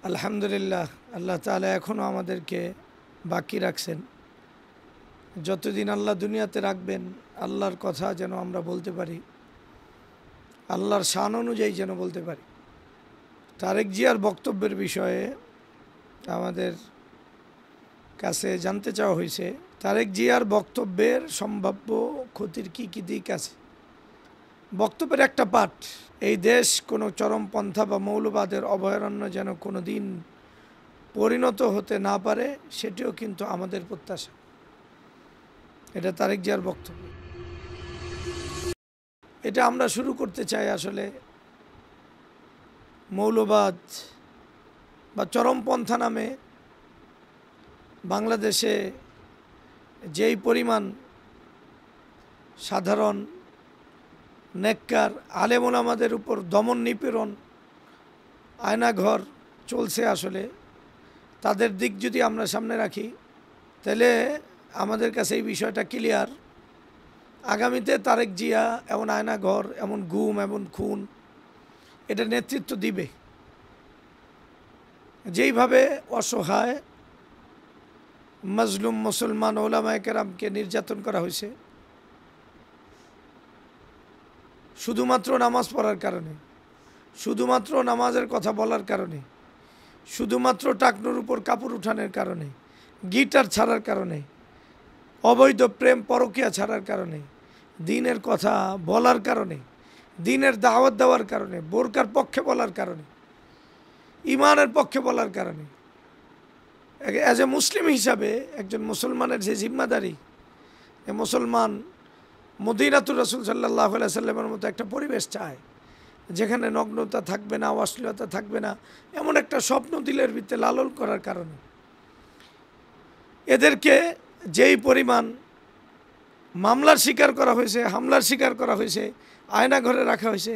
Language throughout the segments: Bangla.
আলহামদুলিল্লাহ, আল্লাহ তাআলা এখনও আমাদেরকে বাকি রাখছেন। যতদিন আল্লাহ দুনিয়াতে রাখবেন, আল্লাহর কথা যেন আমরা বলতে পারি, আল্লাহর শান অনুযায়ী যেন বলতে পারি। তারেক জিয়ার বক্তব্যের বিষয়ে আমাদের কাছে জানতে চাওয়া হয়েছে, তারেক জিয়ার বক্তব্যের সম্ভাব্য ক্ষতির কী কী দিক আছে। বক্তব্যের একটা পাঠ, এই দেশ কোনো চরমপন্থা বা মৌলবাদের অভয়ারণ্য যেন কোনো দিন পরিণত হতে না পারে, সেটিও কিন্তু আমাদের প্রত্যাশা। এটা তারেক জিয়ার বক্তব্য। এটা আমরা শুরু করতে চাই আসলে মৌলবাদ বা চরমপন্থা নামে বাংলাদেশে যেই পরিমাণ সাধারণ নেককার আলেম ওলামাদের উপর দমন নিপীড়ন, আয়নাঘর চলছে, আসলে তাদের দিক যদি আমরা সামনে রাখি তাহলে আমাদের কাছে এই বিষয়টা ক্লিয়ার। আগামীতে তারেক জিয়া এমন আয়নাঘর, এমন গুম, এমন খুন, এটা নেতৃত্ব দিবে। যেইভাবে অসহায় মজলুম মুসলমান ওলামায়ে কেরামকে নির্যাতন করা হয়েছে শুধুমাত্র নামাজ পড়ার কারণে, শুধুমাত্র নামাজের কথা বলার কারণে, শুধুমাত্র টাকনুর উপর কাপড় উঠানোর কারণে, গিটার ছাড়ার কারণে, অবৈধ প্রেম পরকীয়া ছাড়ার কারণে, দিনের কথা বলার কারণে, দিনের দাওয়াত দেওয়ার কারণে, বোরকার পক্ষে বলার কারণে, ইমানের পক্ষে বলার কারণে, অ্যাজ এ মুসলিম হিসাবে একজন মুসলমানের যে জিম্মাদারি, এ মুসলমান মদিনাতুর রাসূল সাল্লাল্লাহু আলাইহি সাল্লামের মতো একটা পরিবেশ চায় যেখানে নগ্নতা থাকবে না, অশ্লীলতা থাকবে না, এমন একটা স্বপ্ন দিলের ভিতরে লালন করার কারণে এদেরকে যেই পরিমাণ মামলার শিকার করা হয়েছে, হামলার শিকার করা হয়েছে, আয়নাঘরে রাখা হয়েছে।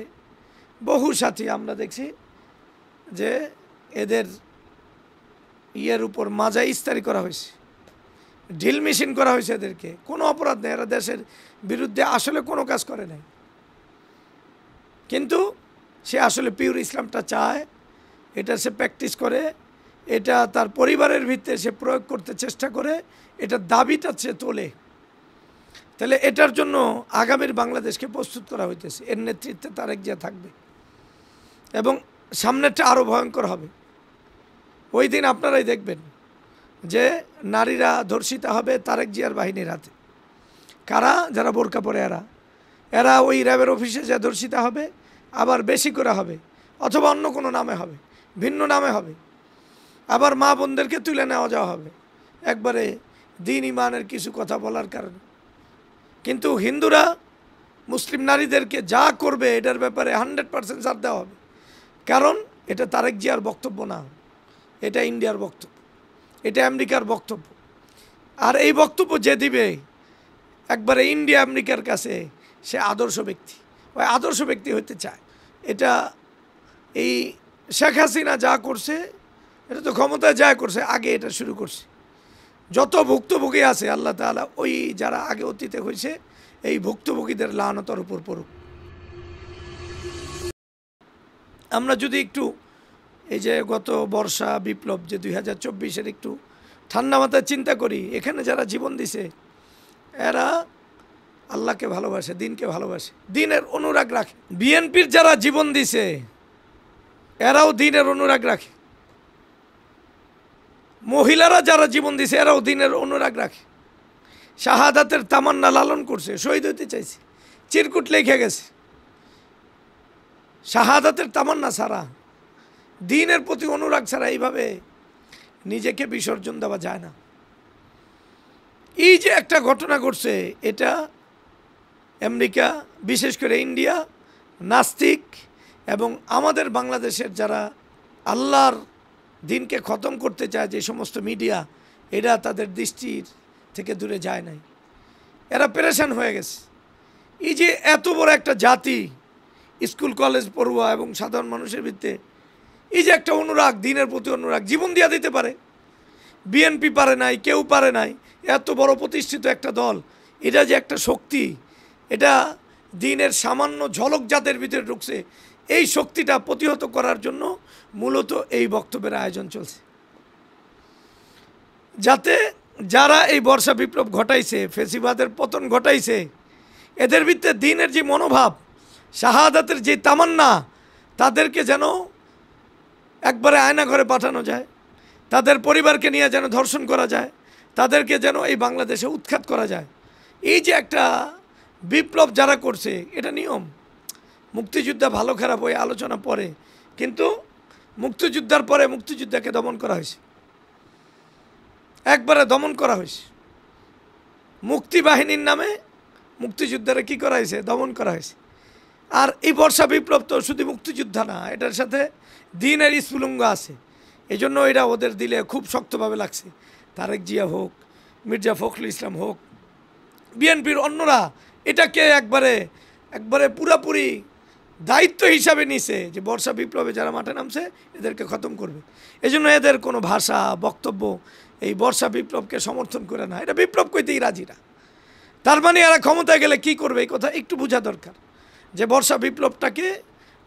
বহু সাথী আমরা দেখছি যে এদের ইয়ের উপর মাজা ইস্তারি করা হয়েছে, ঢিল মেশিন করা হয়েছে। এদেরকে কোনো অপরাধ নেই, এরা দেশের বিরুদ্ধে আসলে কোনো কাজ করে নাই, কিন্তু সে আসলে পিওর ইসলামটা চায়, এটা সে প্র্যাকটিস করে, এটা তার পরিবারের ভিত্তিতে সে প্রয়োগ করতে চেষ্টা করে, এটার দাবিটা সে তোলে। তাহলে এটার জন্য আগামীর বাংলাদেশকে প্রস্তুত করা হইতেছে। এর নেতৃত্বে তারেক জিয়া থাকবে এবং সামনেরটা আরও ভয়ঙ্কর হবে। ওই দিন আপনারাই দেখবেন যে নারীরা ধর্ষিতা হবে তারেক জিয়ার বাহিনীর হাতে। কারা? যারা বোরকা পরে এরা ওই র্যাবের অফিসে যা ধর্ষিতা হবে, আবার বেশি করে হবে, অথবা অন্য কোনো নামে হবে, ভিন্ন নামে হবে। আবার মা বোনদেরকে তুলে নেওয়া যাওয়া হবে একবারে দিন ইমানের কিছু কথা বলার কারণে। কিন্তু হিন্দুরা মুসলিম নারীদেরকে যা করবে এটার ব্যাপারে 100% ছাড় দেওয়া হবে, কারণ এটা তারেক জিয়ার বক্তব্য না, এটা ইন্ডিয়ার বক্তব্য, এটা আমেরিকার বক্তব্য। আর এই বক্তব্য যে দিবে একবারে ইন্ডিয়া আমেরিকার কাছে সে আদর্শ ব্যক্তি, ওই আদর্শ ব্যক্তি হতে চায়। এটা এই শেখ হাসিনা যা করছে, এটা তো ক্ষমতায় যা করছে আগে এটা শুরু করছে। যত ভুক্তভোগী আছে আল্লাহ তাআলা ওই যারা আগে অতীতে হয়েছে এই ভুক্তভোগীদের লানতের উপর পড়ুক। আমরা যদি একটু এই যে গত বর্ষা বিপ্লব যে 2024-এর একটু ঠান্ডা মাথায় চিন্তা করি, এখানে যারা জীবন দিছে এরা আল্লাহকে ভালোবাসে, দিনকে ভালোবাসে, দিনের অনুরাগ রাখে। বিএনপির যারা জীবন দিছে এরাও দিনের অনুরাগ রাখে। মহিলারা যারা জীবন দিছে এরাও দিনের অনুরাগ রাখে। শাহাদাতের তামান্না লালন করছে, শহীদ হতে চাইছে, চিরকুট লেখে গেছে। শাহাদাতের তামান্না ছাড়া, দিনের প্রতি অনুরাগ ছাড়া এইভাবে নিজেকে বিসর্জন দেওয়া যায় না। এই যে একটা ঘটনা ঘটছে, এটা আমেরিকা, বিশেষ করে ইন্ডিয়া, নাস্তিক এবং আমাদের বাংলাদেশের যারা আল্লাহর দিনকে খতম করতে চায় যে সমস্ত মিডিয়া, এরা তাদের দৃষ্টির থেকে দূরে যায় নাই। এরা পেরেশান হয়ে গেছে। এই যে এত বড় একটা জাতি, স্কুল কলেজ পড়ুয়া এবং সাধারণ মানুষের ভিত্তিতে এই যে একটা অনুরাগ, দিনের প্রতি অনুরাগ, জীবন দিয়া দিতে পারে। বিএনপি পারে নাই, কেউ পারে নাই। এত বড় প্রতিষ্ঠিত একটা দল, এটা যে একটা শক্তি, এটা দিনের সামান্য ঝলক যাদের ভিতরে ঢুকছে, এই শক্তিটা প্রতিহত করার জন্য মূলত এই বক্তব্যের আয়োজন চলছে, যাতে যারা এই বর্ষা বিপ্লব ঘটাইছে, ফেসিবাদের পতন ঘটাইছে, এদের ভিতরে দ্বীনের যে মনোভাব, শাহাদাতের যে তামান্না, তাদেরকে যেন একবারে আয়নাঘরে পাঠানো যায়, তাদের পরিবারকে নিয়ে যেন ধর্ষণ করা যায়, তাদেরকে যেন এই বাংলাদেশে উৎখাত করা যায়। এই যে একটা বিপ্লব যারা করছে, এটা নিয়ম। মুক্তিযোদ্ধা ভালো খারাপ ওই আলোচনা পরে, কিন্তু মুক্তিযোদ্ধার পরে মুক্তিযোদ্ধাকে দমন করা হয়েছে, একবারে দমন করা হয়েছে। মুক্তি বাহিনীর নামে মুক্তিযোদ্ধারা কী করা হয়েছে? দমন করা হয়েছে। আর এই বর্ষা বিপ্লব তো শুধু মুক্তিযোদ্ধা না, এটার সাথে দ্বীনের স্ফুলিঙ্গ আছে। এই জন্য এটা ওদের দিলে খুব শক্তভাবে লাগছে। তারেক জিয়া হোক, মির্জা ফখরুল ইসলাম হোক, বিএনপির অন্যরা এটাকে একবারে পুরাপুরি দায়িত্ব হিসাবে নিছে যে বর্ষা বিপ্লবে যারা মাঠে নামছে এদেরকে খতম করবে। এই জন্য এদের কোনো ভাষা, বক্তব্য এই বর্ষা বিপ্লবকে সমর্থন করে না, এটা বিপ্লব কইতেই রাজি না। তার মানে এরা ক্ষমতায় গেলে কি করবে, এই কথা একটু বোঝা দরকার। যে বর্ষা বিপ্লবটাকে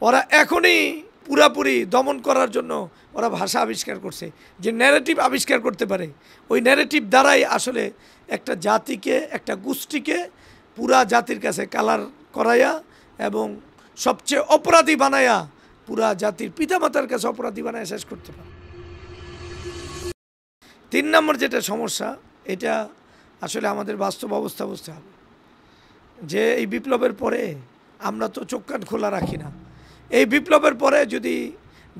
ওরা এখনই পুরাপুরি দমন করার জন্য ওরা ভাষা আবিষ্কার করছে, যে ন্যারেটিভ আবিষ্কার করতে পারে। ওই ন্যারেটিভ দ্বারাই আসলে একটা জাতিকে, একটা গোষ্ঠীকে পুরা জাতির কাছে কালার করাইয়া এবং সবচেয়ে অপরাধী বানায়া, পুরা জাতির পিতামাতার কাছে অপরাধী বানায় শেষ করতে পারে। 3 নম্বর যেটা সমস্যা, এটা আসলে আমাদের বাস্তব অবস্থা বুঝতে হবে, যে এই বিপ্লবের পরে আমরা তো চোখ কান খোলা রাখি না। এই বিপ্লবের পরে যদি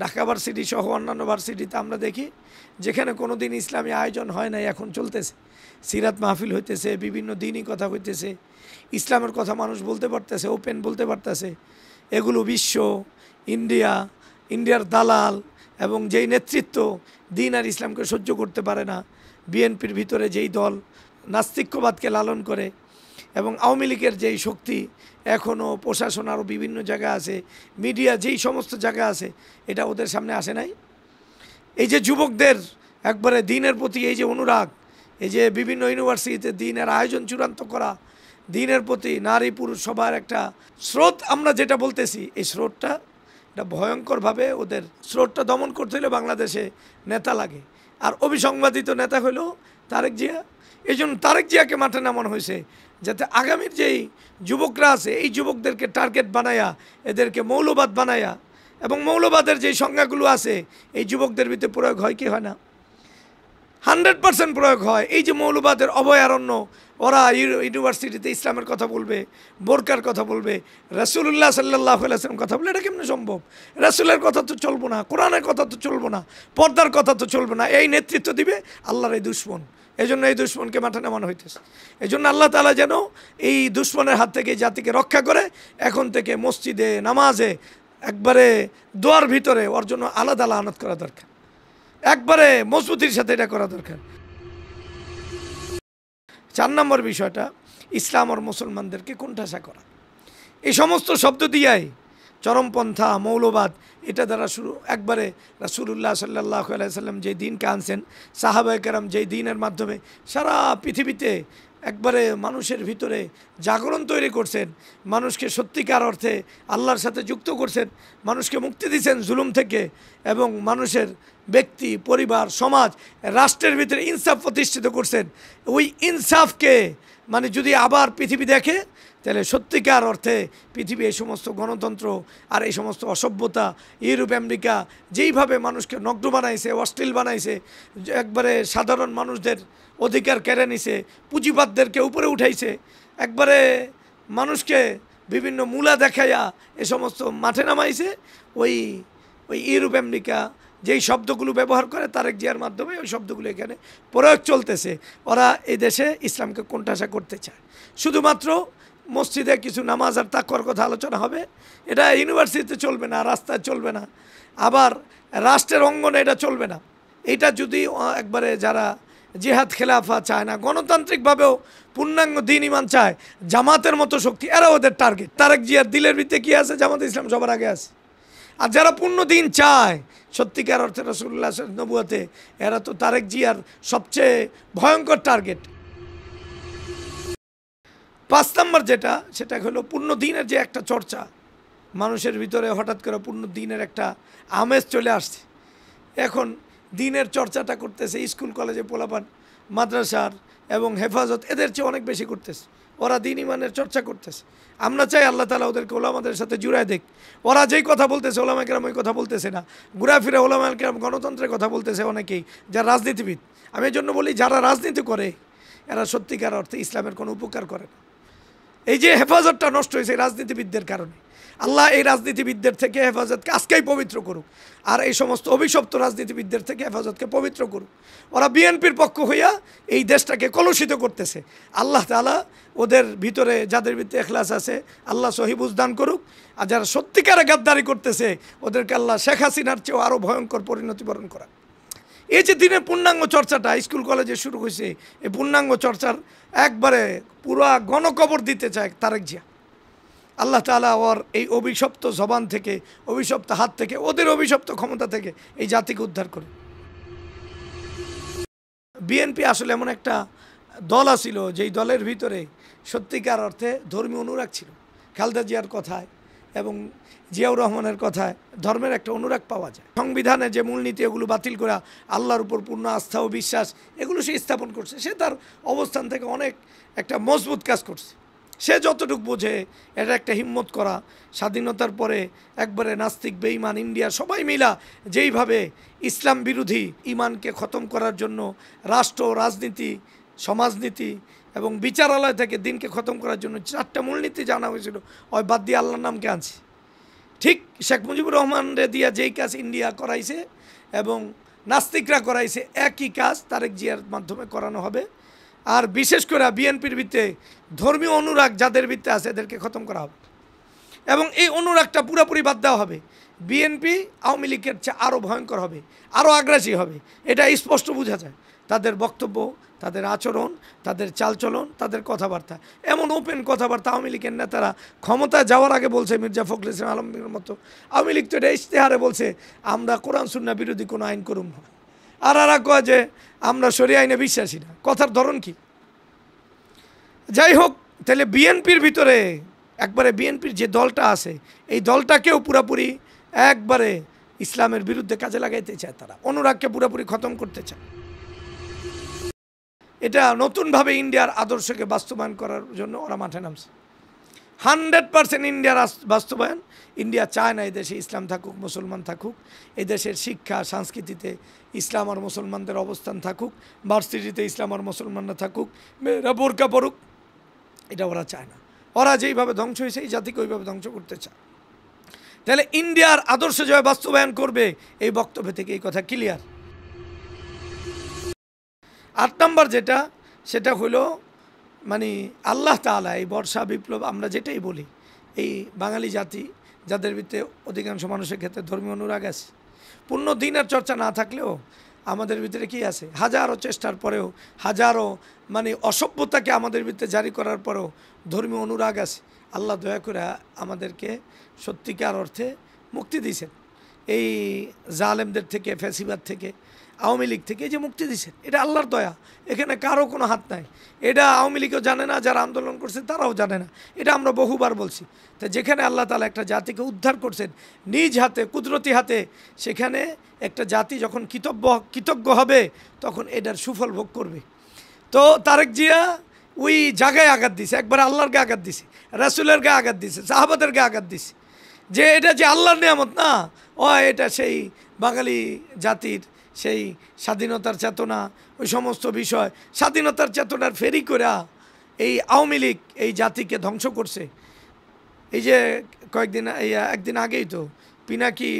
ঢাকা ভার্সিটি সহ অন্যান্য ভার্সিটিতে আমরা দেখি, যেখানে কোনো দিন ইসলামী আয়োজন হয় নাই, এখন চলতেছে, সিরাত মাহফিল হইতেছে, বিভিন্ন দিনই কথা হইতেছে, ইসলামের কথা মানুষ বলতে পারতেছে, ওপেন বলতে পারতেছে। এগুলো বিশ্ব, ইন্ডিয়ার দালাল এবং যেই নেতৃত্ব দ্বীন আর ইসলামকে সহ্য করতে পারে না, বিএনপির ভিতরে যেই দল নাস্তিক্যবাদকে লালন করে, এবং আওয়ামী লীগের যেই শক্তি এখনও প্রশাসন আরও বিভিন্ন জায়গায় আছে, মিডিয়া যেই সমস্ত জায়গা আছে, এটা ওদের সামনে আসে নাই। এই যে যুবকদের একবারে দ্বীনের প্রতি এই যে অনুরাগ, এই যে বিভিন্ন ইউনিভার্সিটিতে দ্বীনের আয়োজন চূড়ান্ত করা, দ্বীনের প্রতি নারী পুরুষ সবার একটা স্রোত, আমরা যেটা বলতেছি, এই স্রোতটা এটা ভয়ঙ্করভাবে ওদের স্রোতটা দমন করতে হলে বাংলাদেশে নেতা লাগে। আর অবিসংবাদিত নেতা হলো তারেক জিয়া। এই জন্য তারেক জিয়াকে মাঠে নামানো হয়েছে, যাতে আগামীর যেই যুবকরা আছে এই যুবকদেরকে টার্গেট বানায়া, এদেরকে মৌলবাদ বানায়া, এবং মৌলবাদের যেই সংজ্ঞাগুলো আছে এই যুবকদের ভিতরে প্রয়োগ হয় কি হয় না? 100% প্রয়োগ হয়। এই যে মৌলবাদের অভয়ারণ্য, ওরা ইউনিভার্সিটিতে ইসলামের কথা বলবে, বোরকার কথা বলবে, রাসূলুল্লাহ সাল্লাল্লাহু আলাইহি ওয়াসাল্লাম কথা বলে, এটা কেমনে সম্ভব? রাসূলের কথা তো চলবো না, কোরআনের কথা তো চলবো না, পর্দার কথা তো চলবো না। এই নেতৃত্ব দিবে আল্লাহর এই দুশমন। এই জন্য এই দুশমনকে মাঠে নামানো হইতেছে। এই জন্য আল্লাহ তাআলা যেন এই দুশমনের হাত থেকে জাতিকে রক্ষা করে, এখন থেকে মসজিদে, নামাজে, একবারে দোয়ার ভিতরে ওর জন্য আলাদা লানত করা দরকার, একবারে মজবুতির সাথে এটা করা দরকার। 4 নম্বর বিষয়টা, ইসলাম আর মুসলমানদেরকে কোণঠাসা করা। এই সমস্ত শব্দ দিয়াই চরমপন্থা, মৌলবাদ, এটা দ্বারা শুরু। একবারে রাসূলুল্লাহ সাল্লাল্লাহু আলাইহি সাল্লাম যেই দিনকে আনছেন, সাহাবায়ে কেরাম যেই দিনের মাধ্যমে সারা পৃথিবীতে একবারে মানুষের ভিতরে জাগরণ তৈরি করছেন, মানুষকে সত্যিকার অর্থে আল্লাহর সাথে যুক্ত করছেন, মানুষকে মুক্তি দিয়েছেন জুলুম থেকে, এবং মানুষের ব্যক্তি, পরিবার, সমাজ, রাষ্ট্রের ভিতরে ইনসাফ প্রতিষ্ঠিত করছেন। ওই ইনসাফকে মানে যদি আবার পৃথিবী দেখে, তাহলে সত্যিকার অর্থে পৃথিবী এই সমস্ত গণতন্ত্র আর এই সমস্ত অসভ্যতা, ইউরোপ আমেরিকা যেইভাবে মানুষকে নগ্ন বানাইছে, অশ্লীল বানাইছে, একবারে সাধারণ মানুষদের অধিকার কেড়ে নিছে, পুঁজিবাদদেরকে উপরে উঠাইছে, একবারে মানুষকে বিভিন্ন মূলা দেখাইয়া এ সমস্ত মাঠে নামাইছে, ওই ইউরোপ আমেরিকা যেই শব্দগুলো ব্যবহার করে তারেক জিয়ার মাধ্যমে, ওই শব্দগুলো এখানে প্রয়োগ চলতেছে। ওরা এই দেশে ইসলামকে কোণঠাসা করতে চায়। শুধুমাত্র মসজিদে কিছু নামাজ আর তাকওয়ার কথা আলোচনা হবে, এটা ইউনিভার্সিটিতে চলবে না, রাস্তায় চলবে না, আবার রাষ্ট্রের অঙ্গনে এটা চলবে না। এটা যদি একবারে যারা জিহাদ খেলাফা চায় না, গণতান্ত্রিকভাবেও পূর্ণাঙ্গ দ্বীন ইমান চায়, জামাতের মতো শক্তি, এরা ওদের টার্গেট। তারেক জিয়ার দিলের ভিতরে কী আছে? জামাত ইসলাম সবার আগে আছে। আর যারা পূর্ণ দিন চায়, সত্যিকার অর্থে রাসূলুল্লাহ নবুয়তে, এরা তো তারেক জিয়ার সবচেয়ে ভয়ঙ্কর টার্গেট। 5 নম্বর যেটা, সেটা হলো পূর্ণ দিনের যে একটা চর্চা, মানুষের ভিতরে হঠাৎ করে পূর্ণ দিনের একটা আমেজ চলে আসছে। এখন দিনের চর্চাটা করতেছে স্কুল কলেজে পোলাপান, মাদ্রাসার এবং হেফাজত এদের চেয়ে অনেক বেশি করতেছে। ওরা দিন ইমানের চর্চা করতেছে। আমরা চাই আল্লাহ তাআলা ওদেরকে ওলামাদের সাথে জুড়ায় দেখ। ওরা যেই কথা বলতেছে ওলামা কেরাম ওই কথা বলতেছে না, ঘুরাফিরা ওলামা কেরাম গণতন্ত্রের কথা বলতেছে অনেকেই, যারা রাজনীতিবিদ। আমি এই জন্য বলি, যারা রাজনীতি করে এরা সত্যিকার অর্থে ইসলামের কোনো উপকার করে না। এই যে হেফাজতটা নষ্ট হয়েছে রাজনীতিবিদদের কারণে, আল্লাহ এই রাজনীতিবিদদের থেকে হেফাজতকে আজকেই পবিত্র করুক, আর এই সমস্ত অভিশপ্ত রাজনীতিবিদদের থেকে হেফাজতকে পবিত্র করুক। ওরা বিএনপির পক্ষ হইয়া এই দেশটাকে কলুষিত করতেছে। আল্লাহ তাআলা ওদের ভিতরে, যাদের ভিতরে এখলাস আছে, আল্লাহ সহিবুজ দান করুক। আর যারা সত্যিকারে গাদ্দারি করতেছে ওদেরকে আল্লাহ শেখ হাসিনার চেয়েও আরও ভয়ঙ্কর পরিণতি বরণ করা। এই যে দিনের পূর্ণাঙ্গ চর্চাটা স্কুল কলেজে শুরু হয়েছে, এই পূর্ণাঙ্গ চর্চার একবারে পুরা গণকবর দিতে চায় তারেক জিয়া। আল্লাহ তাআলা ওর এই অভিশপ্ত জবান থেকে, অভিশপ্ত হাত থেকে, ওদের অভিশপ্ত ক্ষমতা থেকে এই জাতিকে উদ্ধার করে। বিএনপি আসলে এমন একটা দল আছিল যেই দলের ভিতরে সত্যিকার অর্থে ধর্মীয় অনুরাগ ছিল। খালেদা জিয়ার কথায় এবং জিয়াউর রহমানের কথায় ধর্মের একটা অনুরাগ পাওয়া যায়। সংবিধানে যে মূলনীতি এগুলো বাতিল করা, আল্লাহর উপর পূর্ণ আস্থা ও বিশ্বাস, এগুলো সে স্থাপন করছে। সে তার অবস্থান থেকে অনেক একটা মজবুত কাজ করছে। সে যতটুকু বোঝে এটা একটা হিম্মত করা। স্বাধীনতার পরে একবারে নাস্তিক বেঈমান ইন্ডিয়া সবাই মিলা যেইভাবে ইসলাম বিরোধী ইমানকে খতম করার জন্য রাষ্ট্র, রাজনীতি, সমাজনীতি এবং বিচারালয় থেকে দিনকে খতম করার জন্য 4টা মূলনীতি জানা হয়েছিল, ওই বাদ দিয়ে আল্লাহর নামকে আনছে। ঠিক শেখ মুজিবুর রহমানরে দিয়া যেই কাজ ইন্ডিয়া করাইছে এবং নাস্তিকরা করাইছে, একই কাজ তারেক জিয়ার মাধ্যমে করানো হবে। আর বিশেষ করে বিএনপির ভিত্তে ধর্মীয় অনুরাগ যাদের ভিত্তে আছে এদেরকে খতম করা হবে এবং এই অনুরাগটা পুরোপুরি বাদ দেওয়া হবে। বিএনপি আওয়ামী লীগের চেয়ে আরও ভয়ঙ্কর হবে, আরও আগ্রাসী হবে। এটা স্পষ্ট বোঝা যায় তাদের বক্তব্য, তাদের আচরণ, তাদের চালচলন, তাদের কথাবার্তা। এমন ওপেন কথাবার্তা আওয়ামী লীগের নেতারা ক্ষমতায় যাওয়ার আগে বলছে, মির্জা ফখরুল ইসলাম আলমগীরের মতো। আওয়ামী লীগ তো এটা ইশতেহারে বলছে আমরা কোরআন সুন্নাহ বিরোধী কোনো আইন করুম না, আর এরা কয় যে আমরা শরিয়া আইনে বিশ্বাসী না। কথার ধরন কি? যাই হোক, তাহলে বিএনপির ভিতরে একবারে বিএনপির যে দলটা আছে এই দলটাকেও পুরাপুরি একবারে ইসলামের বিরুদ্ধে কাজে লাগাইতে চায়। তারা অনুরাগকে পুরোপুরি খতম করতে চায়। এটা নতুনভাবে ইন্ডিয়ার আদর্শকে বাস্তবায়ন করার জন্য ওরা মাঠে নামছে। 100% ইন্ডিয়ার বাস্তবায়ন। ইন্ডিয়া চায় না এদেশে ইসলাম থাকুক, মুসলমান থাকুক, এদেশের শিক্ষা সংস্কৃতিতে ইসলাম আর মুসলমানদের অবস্থান থাকুক, ভার্সিটিতে ইসলাম আর মুসলমানরা থাকুক, মেয়েরা বোরকা পড়ুক, এটা ওরা চায় না। ওরা যেইভাবে ধ্বংস হয়েছে এই জাতিকে ওইভাবে ধ্বংস করতে চায়। তাহলে ইন্ডিয়ার আদর্শ জয় বাস্তবায়ন করবে, এই বক্তব্য থেকে এই কথা ক্লিয়ার। 8 নম্বর যেটা, সেটা হলো মানে আল্লাহ তাআলা এই বর্ষা বিপ্লব আমরা যেটাই বলি, এই বাঙালি জাতি যাদের ভিতরে অধিকাংশ মানুষের ক্ষেত্রে ধর্মীয় অনুরাগ আছে, পূর্ণ দিনের চর্চা না থাকলেও আমাদের ভিতরে কি আছে, হাজারো চেষ্টার পরেও, হাজারো মানে অসভ্যতাকে আমাদের ভিতরে জারি করার পরেও ধর্মীয় অনুরাগ আছে। আল্লাহ দয়া করে আমাদেরকে সত্যিকার অর্থে মুক্তি দিয়েছেন এই জালেমদের থেকে, ফ্যাসিবাদ থেকে, আওয়ামী লীগ থেকে যে মুক্তি দিয়েছেন, এটা আল্লাহর দয়া। এখানে কারো কোনো হাত নাই। এটা আওয়ামী লীগও জানে না, যারা আন্দোলন করছে তারাও জানে না। এটা আমরা বহুবার বলছি। তো যেখানে আল্লাহ তাআলা একটা জাতিকে উদ্ধার করছেন নিজ হাতে, কুদরতি হাতে, সেখানে একটা জাতি যখন কৃতজ্ঞ হবে তখন এটার সুফল ভোগ করবে। তো তারেক জিয়া ওই জায়গায় আঘাত দিছে, একবার আল্লাহর গায়ে আঘাত দিছে, রাসূলের গায়ে আঘাত দিছে, সাহাবাদের গায়ে আঘাত দিছে, যে এটা যে আল্লাহর নিয়ামত না, এটা সেই বাঙালি জাতির সেই স্বাধীনতার চেতনা, ওই সমস্ত বিষয়, স্বাধীনতার চেতনার ফেরি করা এই আওয়ামী লীগ এই জাতিকে ধ্বংস করছে। এই যে একদিন আগেই তো পিনাকি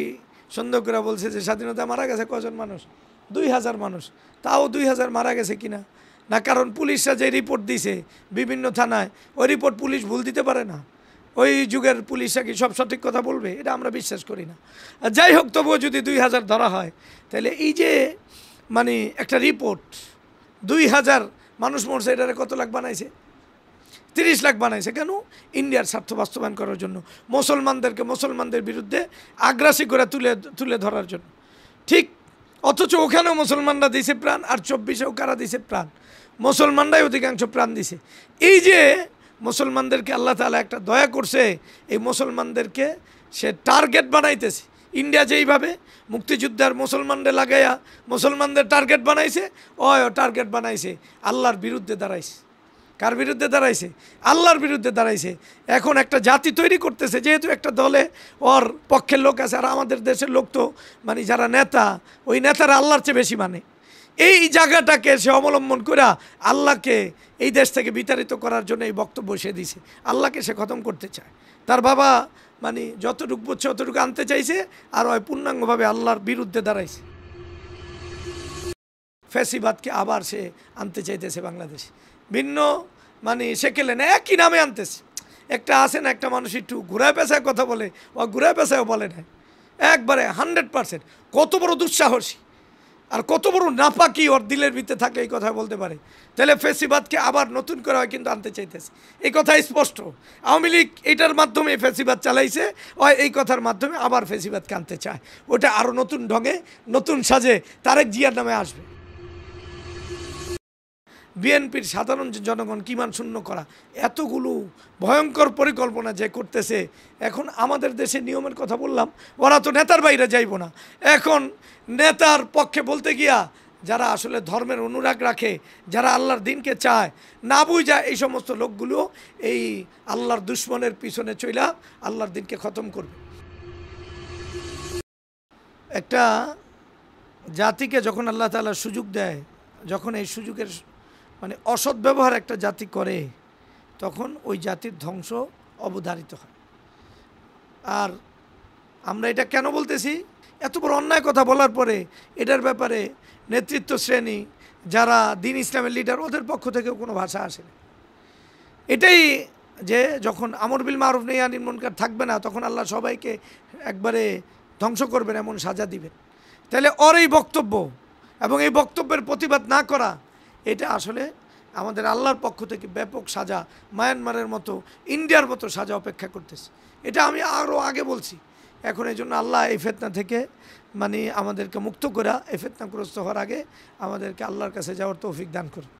সন্দেহ করে বলছে যে স্বাধীনতা মারা গেছে কজন মানুষ, 2000 মানুষ। তাও 2000 মারা গেছে কিনা না, কারণ পুলিশরা যে রিপোর্ট দিছে বিভিন্ন থানায়, ওই রিপোর্ট পুলিশ ভুল দিতে পারে না। ওই যুগের পুলিশরা কি সব সঠিক কথা বলবে? এটা আমরা বিশ্বাস করি না। যাই হোক, তবুও যদি 2000 ধরা হয়, তাহলে এই যে মানে একটা রিপোর্ট 2000 মানুষ মরছে, এটারে কত লাখ বানাইছে? 30 লাখ বানাইছে। কেন? ইন্ডিয়ার স্বার্থ বাস্তবায়ন করার জন্য, মুসলমানদের বিরুদ্ধে আগ্রাসী করে তুলে ধরার জন্য। ঠিক, অথচ ওখানেও মুসলমানরা দিছে প্রাণ, আর 24-এও কারা দিছে প্রাণ? মুসলমানরাই অধিকাংশ প্রাণ দিছে। এই যে মুসলমানদেরকে আল্লাহ তাআলা একটা দয়া করছে, এই মুসলমানদেরকে সে টার্গেট বানাইতেছে। ইন্ডিয়া যেইভাবে মুক্তিযুদ্ধের মুসলমানদের লাগাইয়া মুসলমানদের টার্গেট বানাইছে, ও টার্গেট বানাইছে আল্লাহর বিরুদ্ধে দাঁড়াইছে। কার বিরুদ্ধে দাঁড়াইছে? আল্লাহর বিরুদ্ধে দাঁড়াইছে। এখন একটা জাতি তৈরি করতেছে, যেহেতু একটা দলে ওর পক্ষের লোক আছে, আর আমাদের দেশের লোক তো মানে যারা নেতা, ওই নেতারা আল্লাহর চেয়ে বেশি মানে। এই জায়গাটাকে সে অবলম্বন করে আল্লাহকে এই দেশ থেকে বিতাড়িত করার জন্য এই বক্তব্য সে দিছে। আল্লাহকে সে খতম করতে চায়। তার বাবা মানে যতটুকু বুঝছে অতটুকু আনতে চাইছে, আর ওই পূর্ণাঙ্গভাবে আল্লাহর বিরুদ্ধে দাঁড়াইছে। ফ্যাসিবাদকে আবার সে আনতে চাইতেছে বাংলাদেশে, ভিন্ন মানে সেকেলে না, একই নামে আনতেছে। একটা আসে না, একটা মানুষ একটু ঘুরায় পেঁচায় কথা বলে, ও ঘুরায় পেঁচায়ও বলে না, একবারে 100%। কত বড় দুঃসাহসী আর কত বড় নাপাকি ওর দিলের ভিতরে থাকলে এই কথা বলতে পারে। তাহলে ফ্যাসিবাদকে আবার নতুন করে হয় কিন্তু আনতে চাইতেছে, এই কথা স্পষ্ট। আওয়ামী লীগ এইটার মাধ্যমে ফ্যাসিবাদ চালাইছে, ও এই কথার মাধ্যমে আবার ফ্যাসিবাদকে আনতে চায়। ওটা আরও নতুন ঢঙে নতুন সাজে তারেক জিয়ার নামে আসবে। বিএনপির সাধারণ জনগণ কিমান শূন্য করা, এতগুলো ভয়ঙ্কর পরিকল্পনা যে করতেছে। এখন আমাদের দেশে নিয়মের কথা বললাম, ওরা তো নেতার বাইরে যাইব না। এখন নেতার পক্ষে বলতে গিয়া যারা আসলে ধর্মের অনুরাগ রাখে, যারা আল্লাহর দিনকে চায়, না বুঝা এই সমস্ত লোকগুলো এই আল্লাহর দুশ্মনের পিছনে চইলা আল্লাহর দিনকে খতম করবে। একটা জাতিকে যখন আল্লাহ তাআলা সুযোগ দেয়, যখন এই সুযোগের মানে অসৎ ব্যবহার একটা জাতি করে, তখন ওই জাতির ধ্বংস অবধারিত হয়। আর আমরা এটা কেন বলতেছি? এত বড় অন্যায় কথা বলার পরে এটার ব্যাপারে নেতৃত্ব শ্রেণী, যারা দিন ইসলামের লিডার, ওদের পক্ষ থেকেও কোনো ভাষা আসে না। এটাই যে যখন আমর বিল মারুফ নাহি আনিল মুনকার থাকবে না, তখন আল্লাহ সবাইকে একবারে ধ্বংস করবেন, এমন সাজা দিবেন। তাহলে ওর এই বক্তব্য এবং এই বক্তব্যের প্রতিবাদ না করা, এটা আসলে আমাদের আল্লাহর পক্ষ থেকে ব্যাপক সাজা, মায়ানমারের মতো, ইন্ডিয়ার মতো সাজা অপেক্ষা করতেছে। এটা আমি আরও আগে বলছি। এখন এই জন্য আল্লাহ এই ফিতনা থেকে মানে আমাদেরকে মুক্ত করা, এই ফিতনাগ্রস্ত হওয়ার আগে আমাদেরকে আল্লাহর কাছে যাওয়ার তৌফিক দান করুন।